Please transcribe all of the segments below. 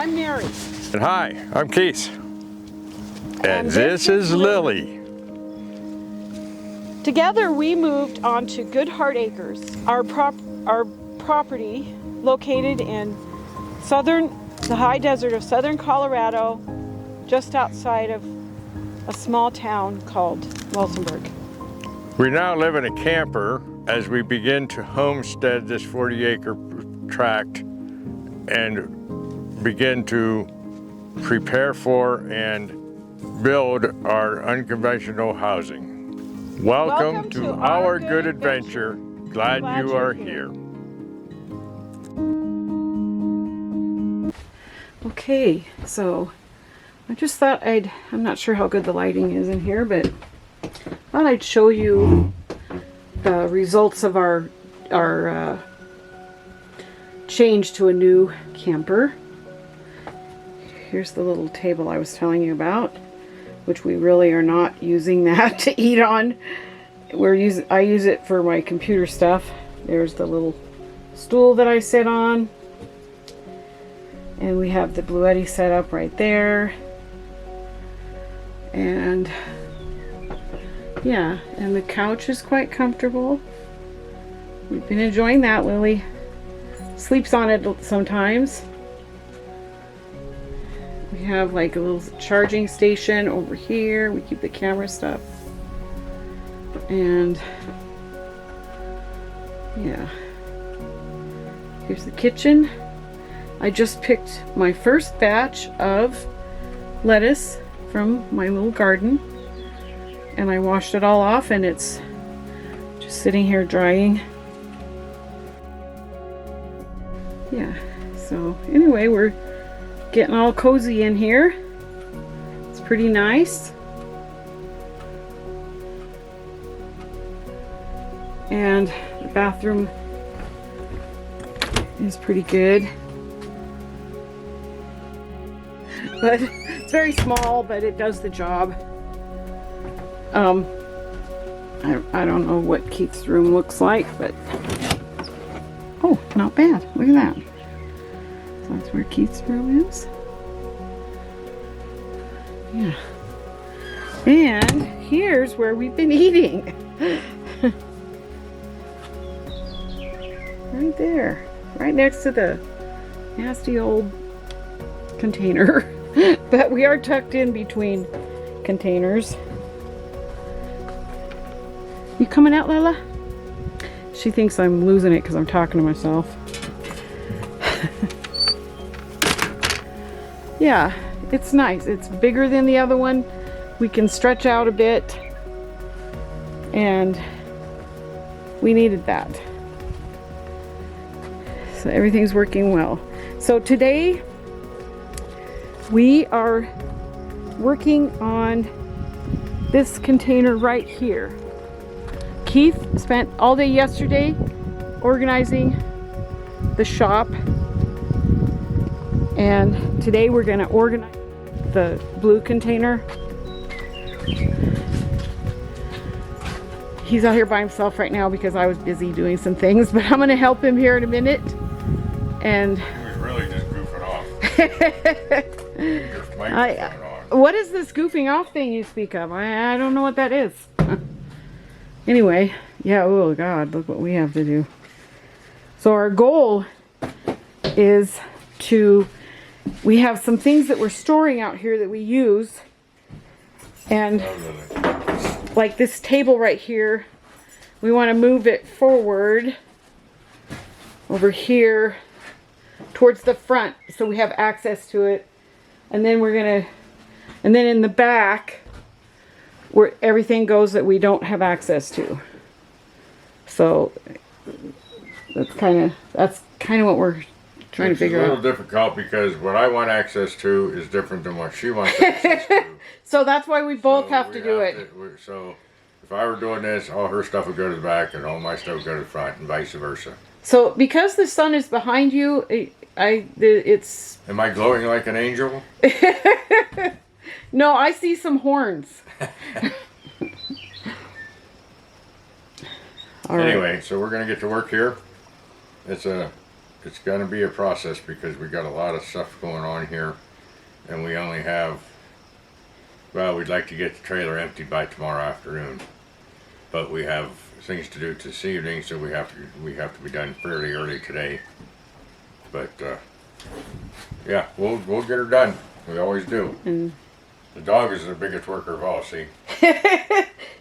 I'm Mary. And hi, I'm Keith. And this is Lily. Together we moved onto Goodhart Acres, our property located in the high desert of southern Colorado, just outside of a small town called Wilsonburg. We now live in a camper as we begin to homestead this 40-acre tract and begin to prepare for and build our unconventional housing. Welcome to our good adventure. Glad you are here. Okay, so I just thought I'm not sure how good the lighting is in here, but I thought I'd show you the results of our change to a new camper. Here's the little table I was telling you about, which we really are not using that to eat on. I use it for my computer stuff. There's the little stool that I sit on. And we have the Blueetti set up right there. And yeah, and the couch is quite comfortable. We've been enjoying that. Lily sleeps on it sometimes. We have like a little charging station over here. We keep the camera stuff. And yeah, here's the kitchen. I just picked my first batch of lettuce from my little garden, and I washed it all off, and it's just sitting here drying. Yeah, so anyway, we're getting all cozy in here. It's pretty nice. And the bathroom is pretty good. But it's very small, but it does the job. I don't know what Keith's room looks like, but oh, not bad. Look at that. So that's where Keith's room is. Yeah. And here's where we've been eating. Right there. Right next to the nasty old container. But we are tucked in between containers. You coming out, Lila? She thinks I'm losing it because I'm talking to myself. Yeah, it's nice. It's bigger than the other one. We can stretch out a bit. And we needed that. So everything's working well. So today we are working on this container right here. Keith spent all day yesterday organizing the shop, and today we're going to organize the blue container. He's out here by himself right now because I was busy doing some things, but I'm going to help him here in a minute. And He was really just goofing off. What is this goofing off thing you speak of? I don't know what that is. Anyway, yeah, oh God, look what we have to do. So our goal is we have some things that we're storing out here that we use. And like this table right here, we want to move it forward over here towards the front so we have access to it. And then and then in the back where everything goes that we don't have access to. So that's kind of what we're trying to figure out. It's a little difficult because what I want access to is different than what she wants access to. So that's why we both have to do it. So if I were doing this, all her stuff would go to the back and all my stuff would go to the front and vice versa. So because the sun is behind you, it's... Am I glowing like an angel? No, I see some horns. Anyway, so we're going to get to work here. It's a it's going to be a process because we got a lot of stuff going on here, and we only have, well, we'd like to get the trailer emptied by tomorrow afternoon, but we have things to do this evening, so we have to be done fairly early today. But yeah, we'll get her done. We always do. And the dog is the biggest worker of all. See,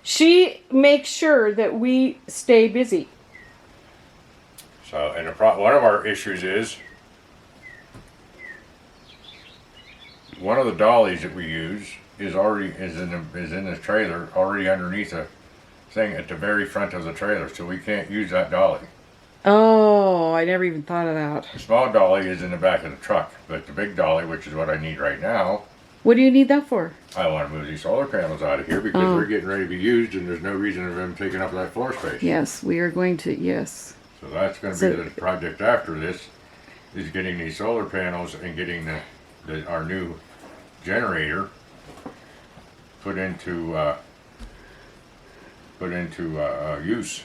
she makes sure that we stay busy. So, and one of our issues is one of the dollies that we use is in the trailer, already underneath a thing at the very front of the trailer, so we can't use that dolly. Oh, I never even thought of that. The small dolly is in the back of the truck, but the big dolly, which is what I need right now, What do you need that for? I want to move these solar panels out of here because they're getting ready to be used, and there's no reason of them taking up that floor space. Yes, we are going to, yes. So that's going to be the project after this, is getting these solar panels and getting our new generator put into use.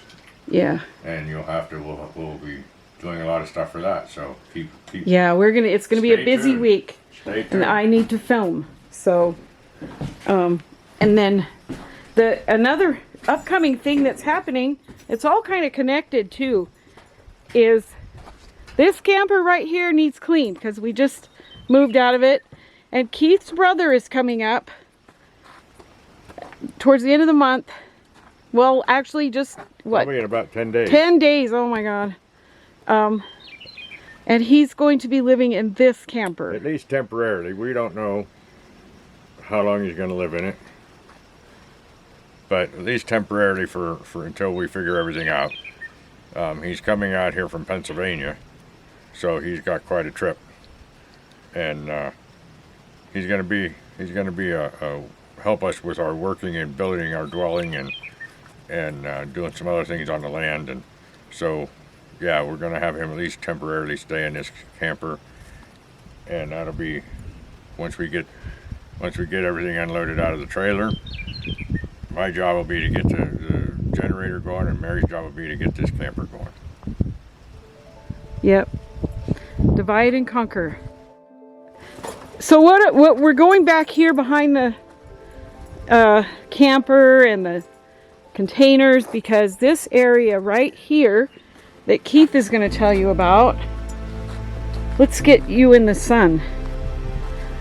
Yeah. And we'll be doing a lot of stuff for that. So keep. Yeah, it's gonna be a busy tuned. week. Stay tuned. And I need to film. So, and then another upcoming thing that's happening, it's all kind of connected too, is this camper right here needs cleaned because we just moved out of it. And Keith's brother is coming up towards the end of the month. Well, actually just, what? Probably in about 10 days. 10 days, oh my God. And he's going to be living in this camper. At least temporarily. We don't know how long he's going to live in it. But at least temporarily for until we figure everything out. He's coming out here from Pennsylvania, so he's got quite a trip, and he's going to be help us with our working and building our dwelling and doing some other things on the land. And so yeah, we're going to have him at least temporarily stay in this camper, and that'll be once we get everything unloaded out of the trailer. My job will be to get the generator going, and Mary's job will be to get this camper going. Yep. Divide and conquer. So what we're going back here behind the camper and the containers, because this area right here that Keith is going to tell you about, let's get you in the sun.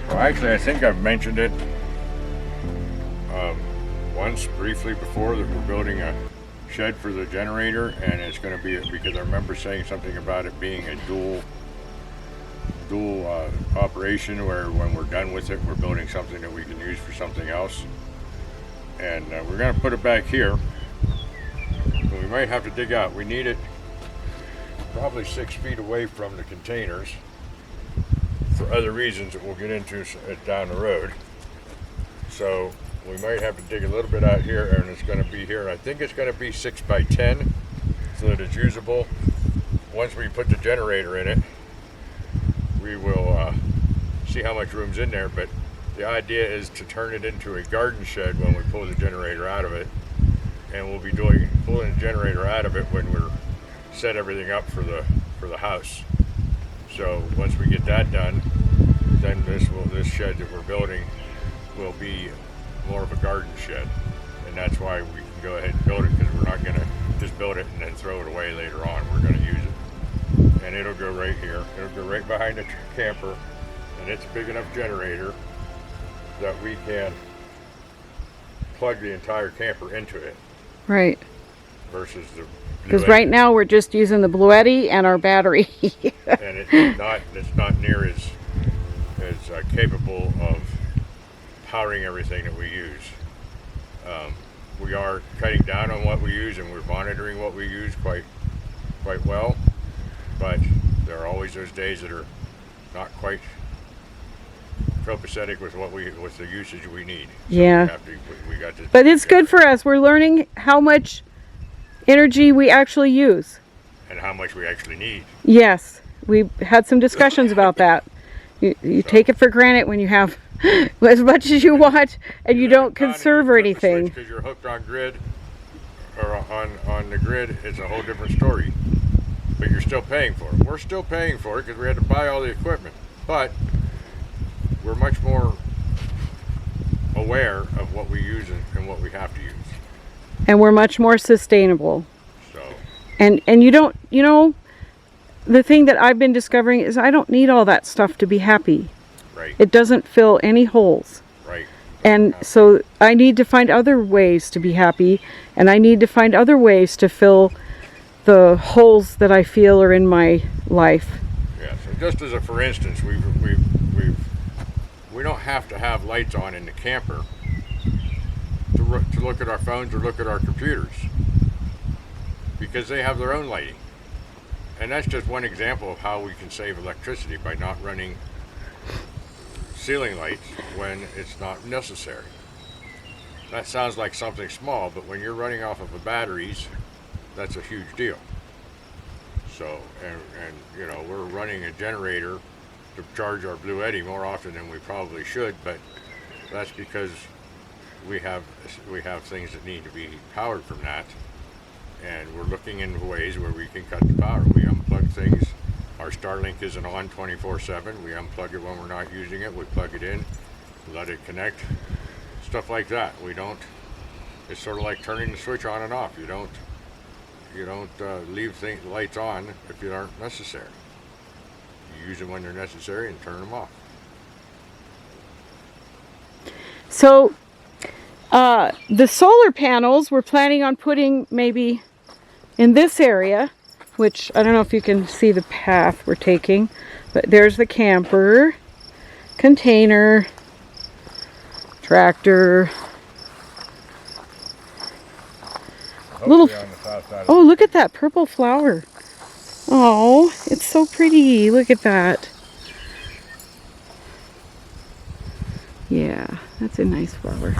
Well, actually, I think I've mentioned it once briefly before, that we're building a shed for the generator, and it's going to be, because I remember saying something about it being a dual operation, where when we're done with it, we're building something that we can use for something else. And we're going to put it back here. But we might have to dig out. We need it probably 6 feet away from the containers for other reasons that we'll get into down the road. So we might have to dig a little bit out here, and it's going to be here. I think it's going to be 6 by 10 so that it's usable. Once we put the generator in it, we will see how much room's in there, but the idea is to turn it into a garden shed when we pull the generator out of it, and we'll be pulling the generator out of it when we're set everything up for the house. So once we get that done, then this shed that we're building will be more of a garden shed, and that's why we can go ahead and build it, because we're not going to just build it and then throw it away later on. We're going to use it, and it'll go right here. It'll go right behind the camper, and it's a big enough generator that we can plug the entire camper into it. Right. Versus the because right now we're just using the Blueetti and our battery. And it's not near as capable of powering everything that we use. We are cutting down on what we use, and we're monitoring what we use quite well, but there are always those days that are not quite copacetic with the usage we need. So yeah. We got to, but it's good for us. We're learning how much energy we actually use. And how much we actually need. Yes. We had some discussions about that. You take it for granted when you have as much as you want, and you don't conserve or anything. Because you're hooked on grid, or on the grid, it's a whole different story. but you're still paying for it. We're still paying for it because we had to buy all the equipment, but we're much more aware of what we use and what we have to use. And we're much more sustainable. So, And you don't, you know, the thing that I've been discovering is I don't need all that stuff to be happy. right, It doesn't fill any holes. right. And so I need to find other ways to be happy, and I need to find other ways to fill the holes that I feel are in my life. Yeah. So just as a for instance, we don't have to have lights on in the camper to look at our phones or look at our computers, because they have their own lighting. And that's just one example of how we can save electricity by not running ceiling lights when it's not necessary. That sounds like something small, but when you're running off of the batteries, that's a huge deal. So, and you know, we're running a generator to charge our Blueetti more often than we probably should, but that's because we have things that need to be powered from that, and we're looking into ways where we can cut the power. We unplug things. Our Starlink isn't on 24/7. We unplug it when we're not using it. We plug it in, let it connect, stuff like that. We don't. It's sort of like turning the switch on and off. You don't leave lights on if they aren't necessary. You use them when they're necessary and turn them off. So the solar panels we're planning on putting maybe in this area, which I don't know if you can see the path we're taking, but there's the camper, container, tractor. Little, On the south side oh, look at that purple flower. Oh, it's so pretty. Look at that. Yeah, that's a nice flower.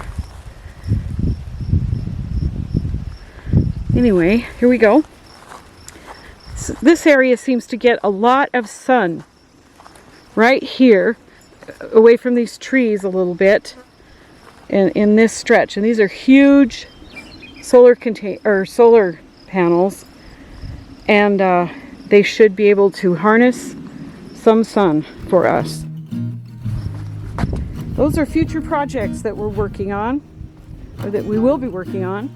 Anyway, here we go. So this area seems to get a lot of sun right here, away from these trees a little bit, in this stretch. And these are huge solar panels, and they should be able to harness some sun for us. Those are future projects that we're working on, or that we will be working on.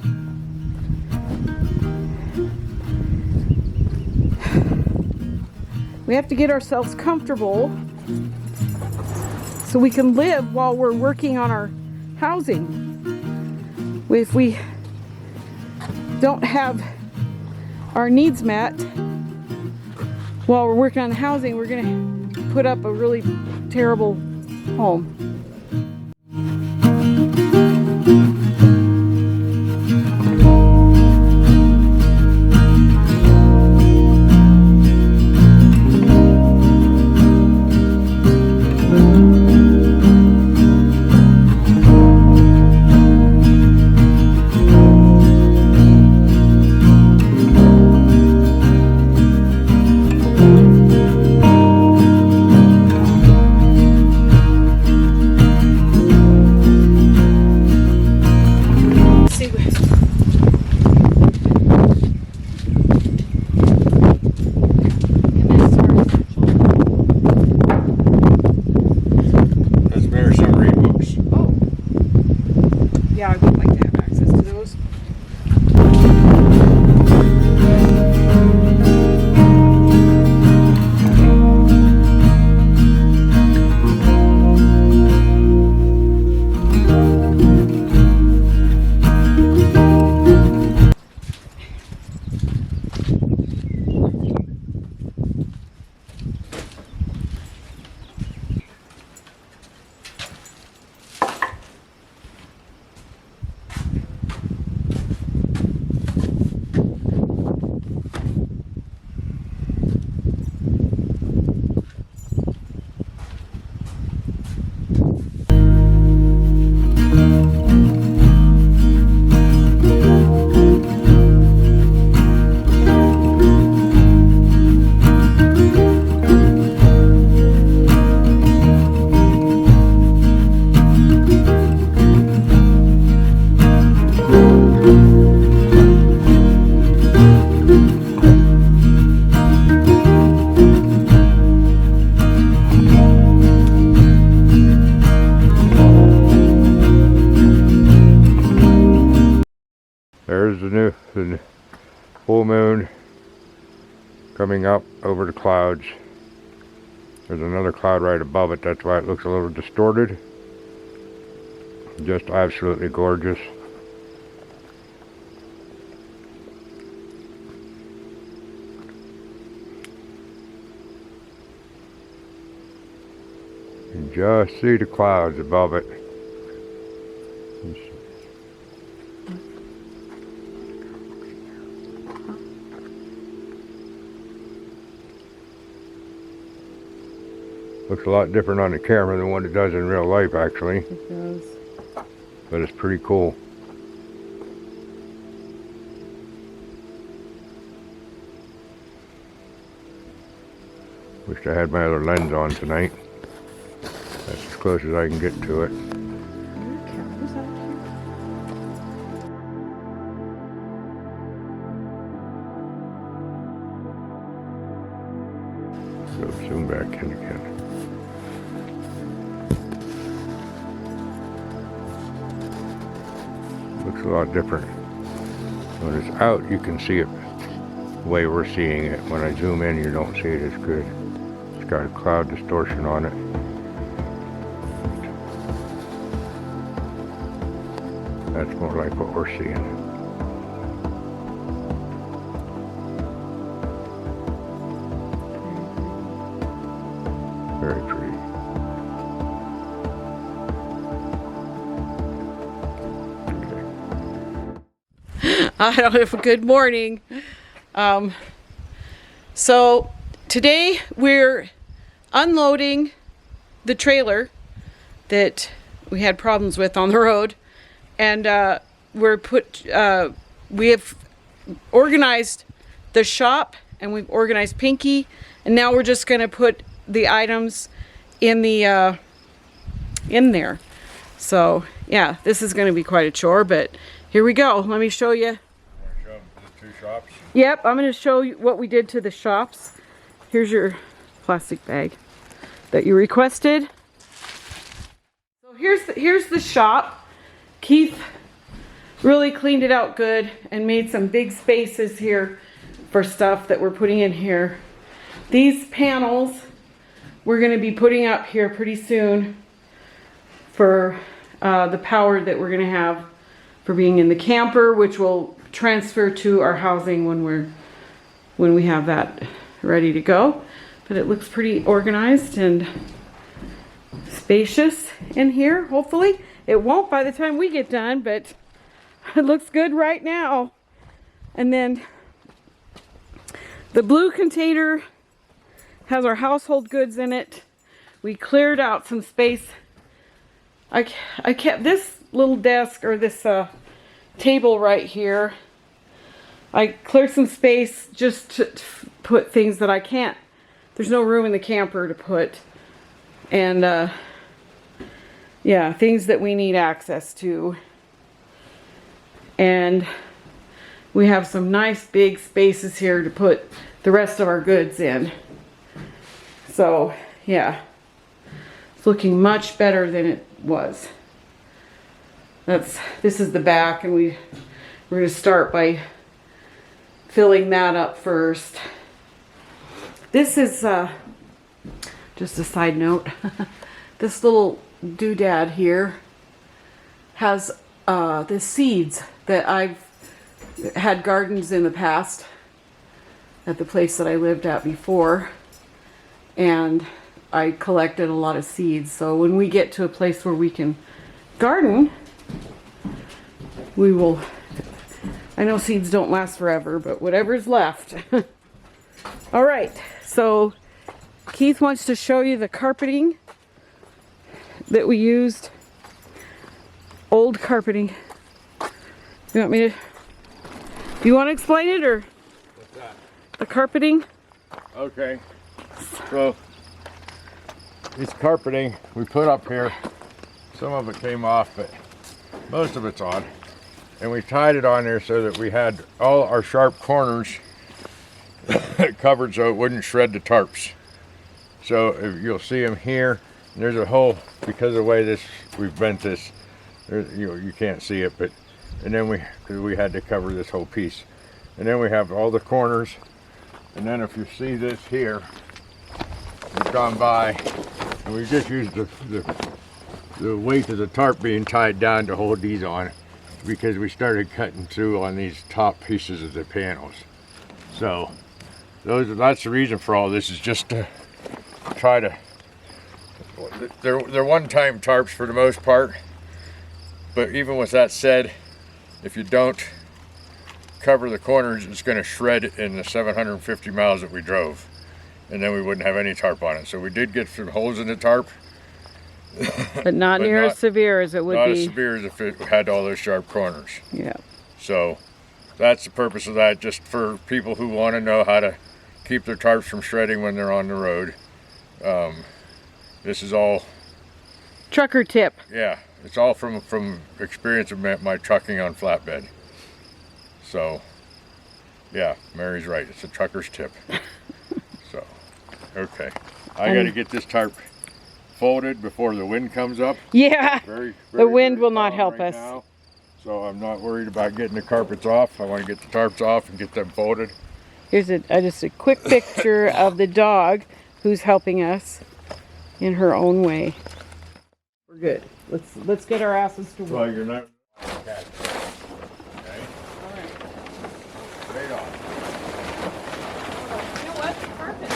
We have to get ourselves comfortable so we can live while we're working on our housing. If we don't have our needs met while we're working on the housing, we're going to put up a really terrible home. full moon coming up over the clouds. There's another cloud right above it, that's why it looks a little distorted. Just absolutely gorgeous. You just see the clouds above it. Looks a lot different on the camera than what it does in real life, actually. It does. But it's pretty cool. Wish I had my other lens on tonight. That's as close as I can get to it. So zoom back in again. Looks a lot different. When it's out, you can see it the way we're seeing it. When I zoom in, you don't see it as good. It's got a cloud distortion on it. That's more like what we're seeing. Very pretty. I don't have a good morning. So today we're unloading the trailer that we had problems with on the road, and we have organized the shop, and we've organized Pinky, and now we're just going to put the items in the in there. So yeah, this is going to be quite a chore, but here we go. Let me show you. Show them the two shops. Yep, I'm going to show you what we did to the shops. Here's your plastic bag that you requested. So here's the shop. Keith really cleaned it out good and made some big spaces here for stuff that we're putting in here. These panels we're going to be putting up here pretty soon for the power that we're going to have for being in the camper, which will transfer to our housing when we have that ready to go. But it looks pretty organized and spacious in here. Hopefully it won't by the time we get done, but it looks good right now. And then the blue container has our household goods in it. We cleared out some space. I kept this little desk, or this table right here. I cleared some space just to put things that I can't. There's no room in the camper to put. And yeah, things that we need access to. And we have some nice big spaces here to put the rest of our goods in. So yeah, it's looking much better than it was. This is the back, and we're going to start by filling that up first. This is just a side note. This little doodad here has the seeds that I've had gardens in the past at the place that I lived at before, and I collected a lot of seeds. So when we get to a place where we can garden, we will. I know seeds don't last forever, but whatever's left. All right, so Keith wants to show you the carpeting that we used. Old carpeting. You want me to? Do you want to explain it, or? What's that? The carpeting. Okay. So this carpeting we put up here, some of it came off, but most of it's on. And we tied it on there so that we had all our sharp corners covered so it wouldn't shred the tarps. So if you'll see them here, there's a hole because of the way we've bent this. You can't see it, but and then we had to cover this whole piece. And then we have all the corners. And then if you see this here, we've gone by and we just used the weight of the tarp being tied down to hold these on, because we started cutting through on these top pieces of the panels. So that's the reason for all this, is just to try to, they're one-time tarps for the most part, but even with that said, if you don't cover the corners, it's going to shred in the 750 miles that we drove, and then we wouldn't have any tarp on it. So we did get some holes in the tarp, but not near as severe as it would be. Not as severe as if it had all those sharp corners. Yeah. So that's the purpose of that, just for people who want to know how to keep their tarps from shredding when they're on the road. This is all trucker tip. Yeah, it's all from experience of my trucking on flatbed. So yeah, Mary's right, it's a trucker's tip. So okay, I got to get this tarp folded before the wind comes up. Yeah, the wind will not help right us now, so I'm not worried about getting the carpets off. I want to get the tarps off and get them folded. Here's just a quick picture of the dog who's helping us in her own way. We're good. Let's get our asses to work. Well, you're not. Okay. All right. Straight off. You know what? Perfect.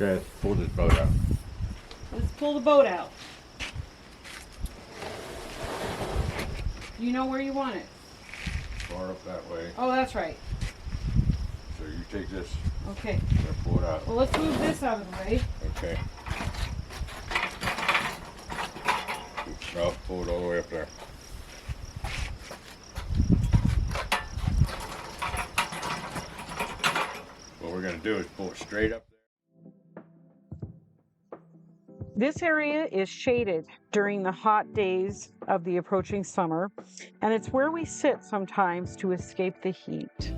Okay, let's pull this boat out. Let's pull the boat out. You know where you want it? Far up that way. Oh, that's right. So you take this. Okay. And pull it out. Well, let's move this out of the way. Okay. No, pull it all the way up there. What we're going to do is pull it straight up there. This area is shaded during the hot days of the approaching summer, and it's where we sit sometimes to escape the heat.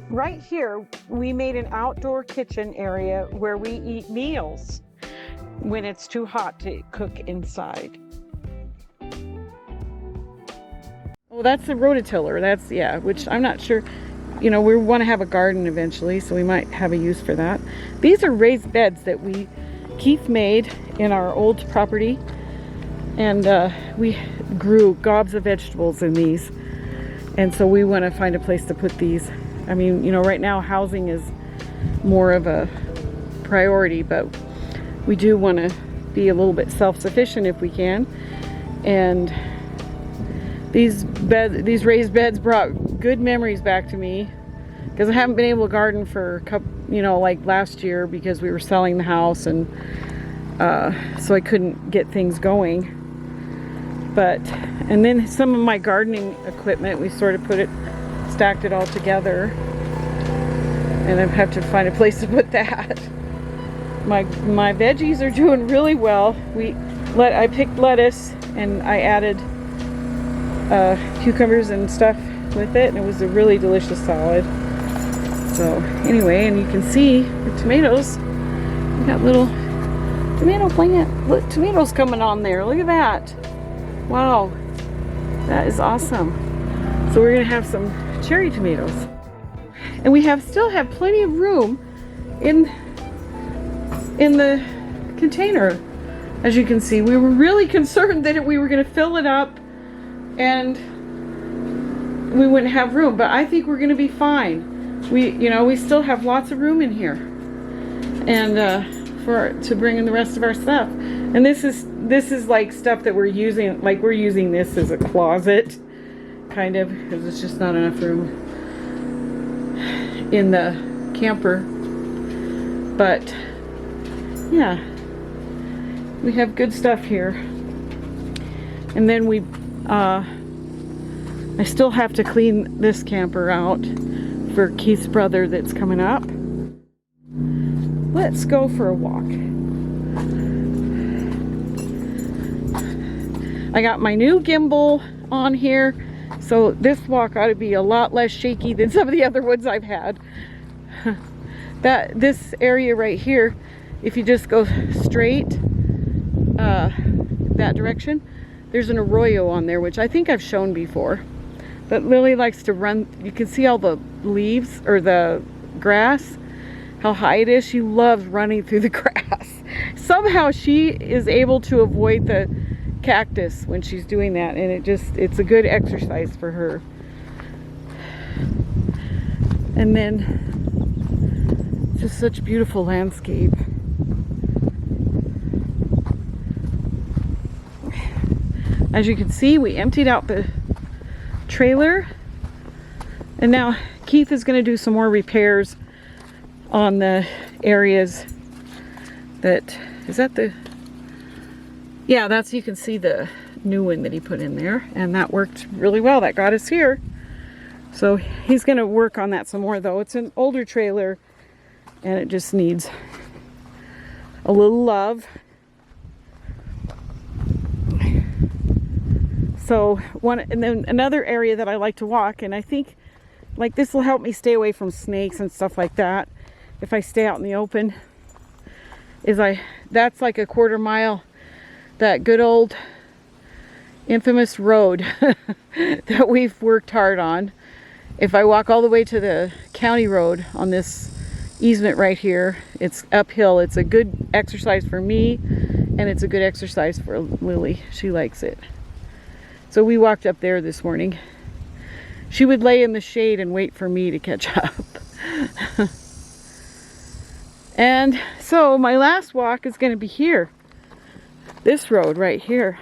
Right here, we made an outdoor kitchen area where we eat meals when it's too hot to cook inside. Oh, that's the rototiller. That's, yeah, which I'm not sure. You know, we want to have a garden eventually, so we might have a use for that. These are raised beds that Keith made in our old property, and we grew gobs of vegetables in these, and so we want to find a place to put these. I mean, you know, right now housing is more of a priority, but we do want to be a little bit self-sufficient if we can, And these raised beds brought good memories back to me, because I haven't been able to garden for a couple, you know, like last year, because we were selling the house, and so I couldn't get things going. But, and then some of my gardening equipment, we sort of stacked it all together, and I have to find a place to put that. My veggies are doing really well. I picked lettuce and I added cucumbers and stuff with it, and it was a really delicious salad. So anyway, and you can see the tomatoes. We got little tomato plant, tomatoes coming on there. Look at that. Wow, that is awesome. So we're gonna have some cherry tomatoes, and we still have plenty of room in the container. As you can see, we were really concerned that we were going to fill it up and we wouldn't have room, but I think we're going to be fine. We still have lots of room in here, and to bring in the rest of our stuff. And this is like stuff that we're using. Like, we're using this as a closet, kind of, because it's just not enough room in the camper. But yeah, we have good stuff here. And then I still have to clean this camper out for Keith's brother that's coming up. Let's go for a walk. I got my new gimbal on here, so this walk ought to be a lot less shaky than some of the other ones I've had. This area right here, if you just go straight that direction, there's an arroyo on there, which I think I've shown before. But Lily likes to run. You can see all the leaves, or the grass, how high it is. She loves running through the grass. Somehow she is able to avoid the cactus when she's doing that, and it's a good exercise for her. And then just such beautiful landscape. As you can see, we emptied out the trailer, and now Keith is going to do some more repairs on the areas that, you can see the new one that he put in there, and that worked really well. That got us here. So he's going to work on that some more, though. It's an older trailer and it just needs a little love. So and then another area that I like to walk, and I think like this will help me stay away from snakes and stuff like that if I stay out in the open, that's like a quarter mile, that good old infamous road that we've worked hard on. If I walk all the way to the county road on this easement right here, it's uphill. It's a good exercise for me, and it's a good exercise for Lily. She likes it. So we walked up there this morning. She would lay in the shade and wait for me to catch up. And so my last walk is going to be here. This road right here.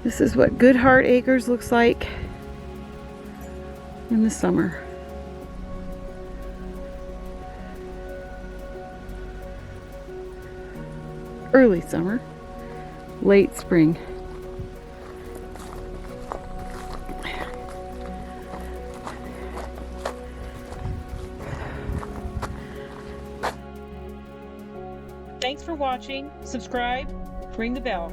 This is what Goodhart Acres looks like in the summer. Early summer. late spring. Thanks for watching. Subscribe, ring the bell,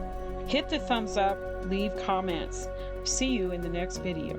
hit the thumbs up, leave comments. See you in the next video.